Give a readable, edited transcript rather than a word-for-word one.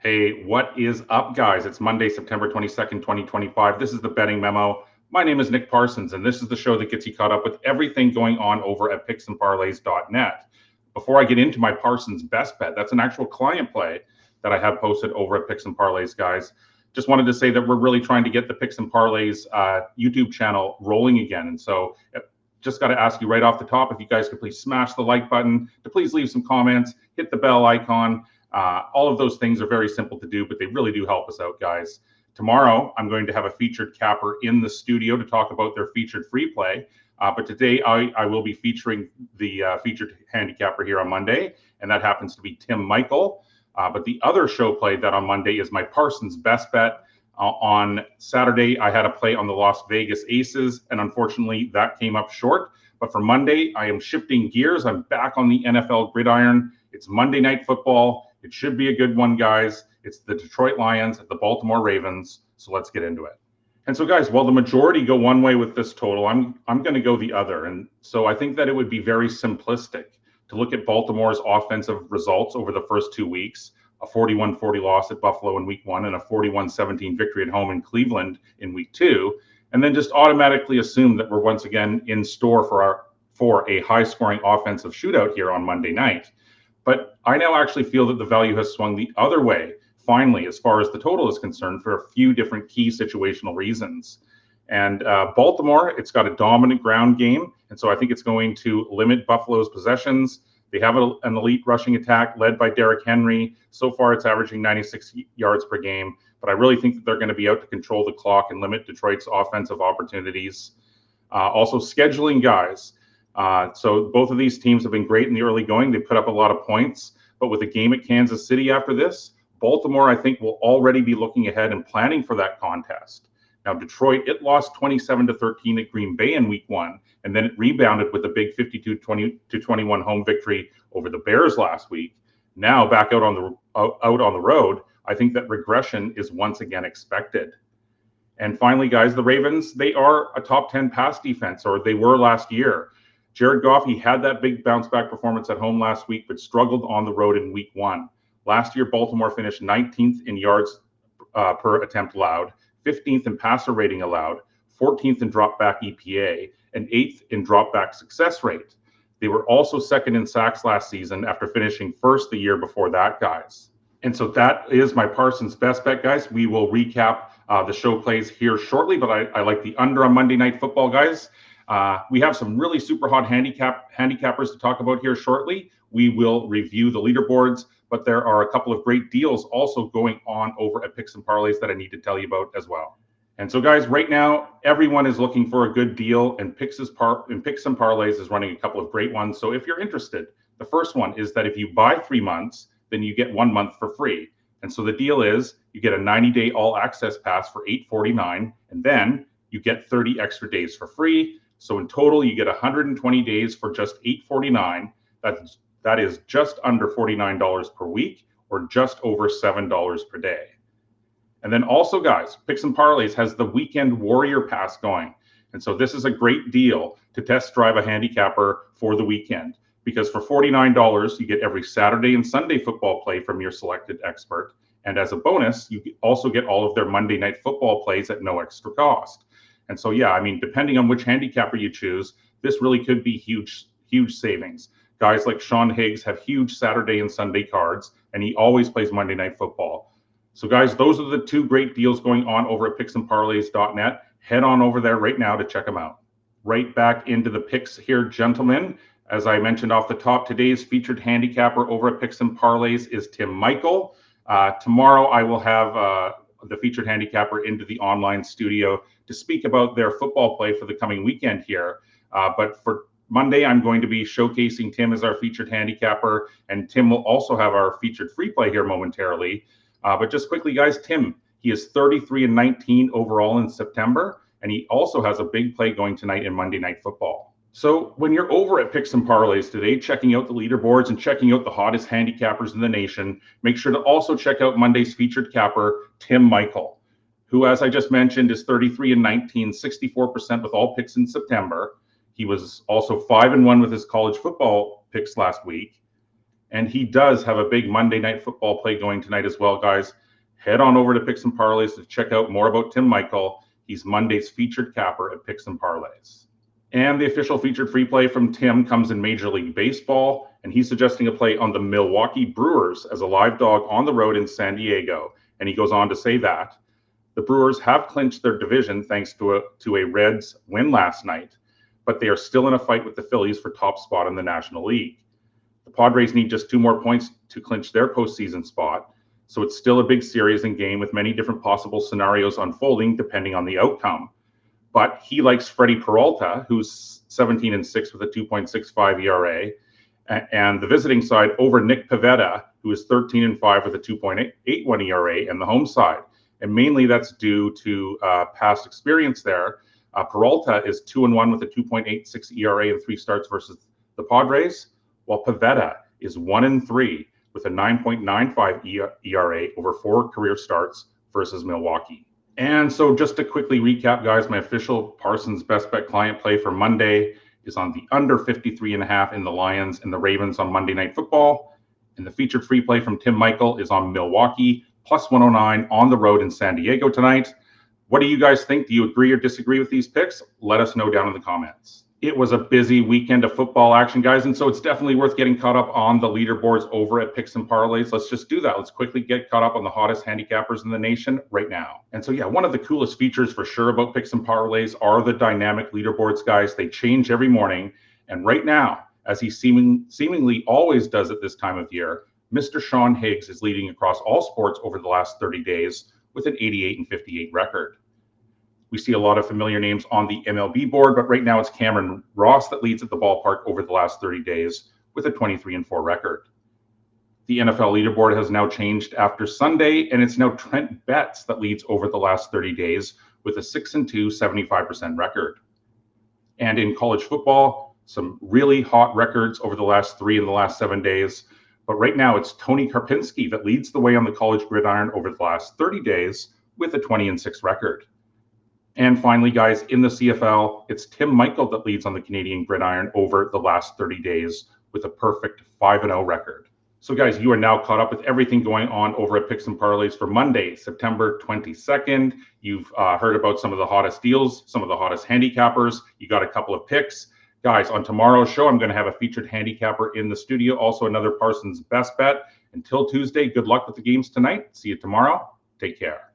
Hey, what is up, guys? It's Monday, September 22nd, 2025. This is the Betting Memo. My name is Nick Parsons, and this is the show that gets you caught up with everything going on over at picksandparlays.net. Before I get into my Parsons best bet, that's an actual client play that I have posted over at Picks and Parlays, guys. Just wanted to say that we're really trying to get the Picks and Parlays YouTube channel rolling again. And so just got to ask you right off the top, if you guys could please smash the like button, to please leave some comments, hit the bell icon. All of those things are very simple to do, but they really do help us out, guys. Tomorrow, I'm going to have a featured capper in the studio to talk about their featured free play. But today, I will be featuring the featured handicapper here on Monday, and that happens to be Tim Michael. But the other show play that on Monday is my Parsons best bet. On Saturday, I had a play on the Las Vegas Aces, and unfortunately, that came up short. But for Monday, I am shifting gears. I'm back on the NFL gridiron. It's Monday Night Football. It should be a good one, guys. It's the Detroit Lions at the Baltimore Ravens. So let's get into it. And so, guys, while the majority go one way with this total, I'm going to go the other. And so I think that it would be very simplistic to look at Baltimore's offensive results over the first 2 weeks, a 41-40 loss at Buffalo in week 1 and a 41-17 victory at home in Cleveland in week 2, and then just automatically assume that we're once again in store for a high-scoring offensive shootout here on Monday night. But I now actually feel that the value has swung the other way, finally, as far as the total is concerned, for a few different key situational reasons. And Baltimore, it's got a dominant ground game, and so I think it's going to limit Buffalo's possessions. They have an elite rushing attack led by Derrick Henry. So far, it's averaging 96 yards per game, but I really think that they're going to be out to control the clock and limit Detroit's offensive opportunities. Also, scheduling, guys. So both of these teams have been great in the early going. They put up a lot of points, but with a game at Kansas City after this, Baltimore, I think, will already be looking ahead and planning for that contest. Now, Detroit, it lost 27-13 at Green Bay in week 1, and then it rebounded with a big 52-21 home victory over the Bears last week. Now back out on the road, I think that regression is once again expected. And finally, guys, the Ravens, they are a top 10 pass defense, or they were last year. Jared Goff, he had that big bounce back performance at home last week, but struggled on the road in week 1. Last year, Baltimore finished 19th in yards per attempt allowed, 15th in passer rating allowed, 14th in drop back EPA, and 8th in drop back success rate. They were also second in sacks last season after finishing first the year before that, guys. And so that is my Parsons best bet, guys. We will recap the show plays here shortly, but I like the under on Monday Night Football, guys. We have some really super hot handicappers to talk about here shortly. We will review the leaderboards, but there are a couple of great deals also going on over at Picks and Parlays that I need to tell you about as well. And so, guys, right now, everyone is looking for a good deal, and Picks and Parlays is running a couple of great ones. So if you're interested, the first one is that if you buy 3 months, then you get 1 month for free. And so the deal is you get a 90-day all-access pass for $8.49, and then you get 30 extra days for free. So in total, you get 120 days for just $8.49. That is just under $49 per week, or just over $7 per day. And then also, guys, Picks and Parlays has the Weekend Warrior Pass going. And so this is a great deal to test drive a handicapper for the weekend, because for $49, you get every Saturday and Sunday football play from your selected expert. And as a bonus, you also get all of their Monday Night Football plays at no extra cost. And so, yeah, I mean, depending on which handicapper you choose, this really could be huge savings. Guys like Sean Higgs have huge Saturday and Sunday cards, and he always plays Monday Night Football. So, guys, those are the two great deals going on over at picksandparlays.net. Head on over there right now to check them out. Right back into the picks here, gentlemen. As I mentioned off the top, today's featured handicapper over at Picks and Parlays is Tim Michael. Tomorrow, I will have the featured handicapper into the online studio to speak about their football play for the coming weekend here. But for Monday, I'm going to be showcasing Tim as our featured handicapper, and Tim will also have our featured free play here momentarily. But just quickly, guys, Tim, he is 33-19 overall in September, and he also has a big play going tonight in Monday Night Football. So when you're over at Picks and Parlays today, checking out the leaderboards and checking out the hottest handicappers in the nation, make sure to also check out Monday's featured capper, Tim Michael, who, as I just mentioned, is 33-19, 64% with all picks in September. He was also 5-1 with his college football picks last week. And he does have a big Monday Night Football play going tonight as well, guys. Head on over to Picks and Parlays to check out more about Tim Michael. He's Monday's featured capper at Picks and Parlays. And the official featured free play from Tim comes in Major League Baseball, and he's suggesting a play on the Milwaukee Brewers as a live dog on the road in San Diego. And he goes on to say that the Brewers have clinched their division thanks to a Reds win last night, but they are still in a fight with the Phillies for top spot in the National League. The Padres need just 2 more points to clinch their postseason spot, so it's still a big series and game with many different possible scenarios unfolding depending on the outcome. But he likes Freddie Peralta, who's 17-6 with a 2.65 ERA, and the visiting side over Nick Pivetta, who is 13-5 with a 2.81 ERA, and the home side. And mainly that's due to past experience there. Peralta is 2-1 with a 2.86 ERA in 3 starts versus the Padres, while Pivetta is 1-3 with a 9.95 ERA over 4 career starts versus Milwaukee. And so just to quickly recap, guys, my official Parsons best bet client play for Monday is on the under 53.5 in the Lions and the Ravens on Monday Night Football. And the featured free play from Tim Michael is on Milwaukee plus 109 on the road in San Diego tonight. What do you guys think? Do you agree or disagree with these picks? Let us know down in the comments. It was a busy weekend of football action, guys, and so it's definitely worth getting caught up on the leaderboards over at Picks and Parlays. Let's just do that. Let's quickly get caught up on the hottest handicappers in the nation right now. And so, yeah, one of the coolest features for sure about Picks and Parlays are the dynamic leaderboards, guys. They change every morning, and right now, as he seemingly always does at this time of year, Mr. Sean Higgs is leading across all sports over the last 30 days with an 88-58 record. We see a lot of familiar names on the MLB board, but right now it's Cameron Ross that leads at the ballpark over the last 30 days with a 23-4 record. The NFL leaderboard has now changed after Sunday, and it's now Trent Betts that leads over the last 30 days with a 6-2, 75% record. And in college football, some really hot records over the last 3 and the last 7 days. But right now it's Tony Karpinski that leads the way on the college gridiron over the last 30 days with a 20-6 record. And finally, guys, in the CFL, it's Tim Michael that leads on the Canadian gridiron over the last 30 days with a perfect 5-0 record. So, guys, you are now caught up with everything going on over at Picks and Parlays for Monday, September 22nd. You've heard about some of the hottest deals, some of the hottest handicappers. You got a couple of picks. Guys, on tomorrow's show, I'm going to have a featured handicapper in the studio, also another Parsons best bet. Until Tuesday, good luck with the games tonight. See you tomorrow. Take care.